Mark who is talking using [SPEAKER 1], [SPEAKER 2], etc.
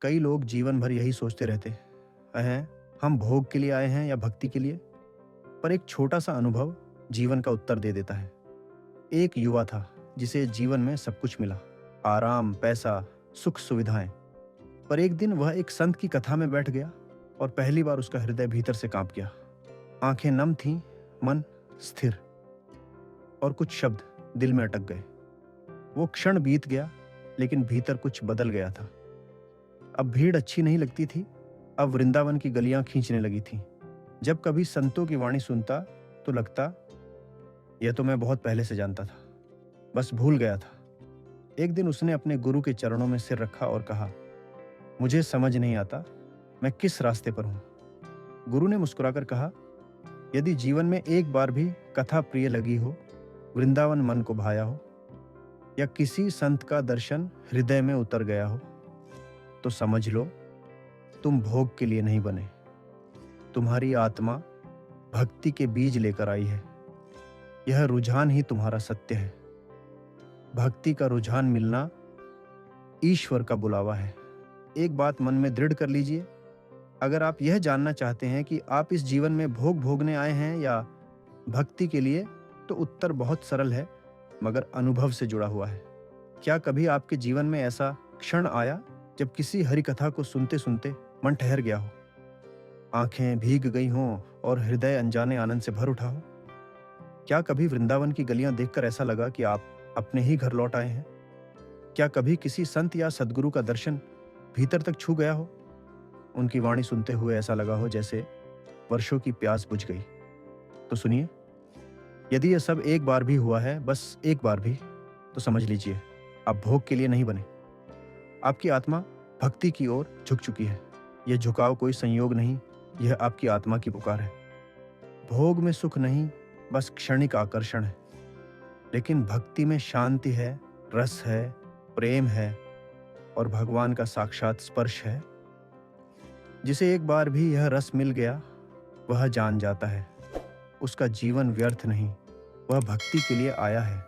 [SPEAKER 1] कई लोग जीवन भर यही सोचते रहते हैं, हम भोग के लिए आए हैं या भक्ति के लिए। पर एक छोटा सा अनुभव जीवन का उत्तर दे देता है। एक युवा था जिसे जीवन में सब कुछ मिला, आराम, पैसा, सुख सुविधाएं। पर एक दिन वह एक संत की कथा में बैठ गया और पहली बार उसका हृदय भीतर से कांप गया। आंखें नम थीं, मन स्थिर, और कुछ शब्द दिल में अटक गए। वो क्षण बीत गया, लेकिन भीतर कुछ बदल गया था। अब भीड़ अच्छी नहीं लगती थी, अब वृंदावन की गलियां खींचने लगी थीं। जब कभी संतों की वाणी सुनता तो लगता, यह तो मैं बहुत पहले से जानता था, बस भूल गया था। एक दिन उसने अपने गुरु के चरणों में सिर रखा और कहा, मुझे समझ नहीं आता मैं किस रास्ते पर हूं। गुरु ने मुस्कुराकर कहा, यदि जीवन में एक बार भी कथा प्रिय लगी हो, वृंदावन मन को भाया हो, या किसी संत का दर्शन हृदय में उतर गया हो, तो समझ लो तुम भोग के लिए नहीं बने। तुम्हारी आत्मा भक्ति के बीज लेकर आई है। यह रुझान ही तुम्हारा सत्य है। भक्ति का रुझान मिलना ईश्वर का बुलावा है। एक बात मन में दृढ़ कर लीजिए, अगर आप यह जानना चाहते हैं कि आप इस जीवन में भोग भोगने आए हैं या भक्ति के लिए, तो उत्तर बहुत सरल है, मगर अनुभव से जुड़ा हुआ है। क्या कभी आपके जीवन में ऐसा क्षण आया जब किसी हरि कथा को सुनते सुनते मन ठहर गया हो, आंखें भीग गई हों और हृदय अनजाने आनंद से भर उठा हो? क्या कभी वृंदावन की गलियां देखकर ऐसा लगा कि आप अपने ही घर लौट आए हैं? क्या कभी किसी संत या सद्गुरु का दर्शन भीतर तक छू गया हो? उनकी वाणी सुनते हुए ऐसा लगा हो जैसे वर्षों की प्यास बुझ गई। तो सुनिए, यदि यह सब एक बार भी हुआ है, बस एक बार भी, तो समझ लीजिए आप भोग के लिए नहीं बने। आपकी आत्मा भक्ति की ओर झुक चुकी है। यह झुकाव कोई संयोग नहीं, यह आपकी आत्मा की पुकार है। भोग में सुख नहीं, बस क्षणिक आकर्षण है, लेकिन भक्ति में शांति है, रस है, प्रेम है और भगवान का साक्षात स्पर्श है। जिसे एक बार भी यह रस मिल गया, वह जान जाता है उसका जीवन व्यर्थ नहीं, वह भक्ति के लिए आया है।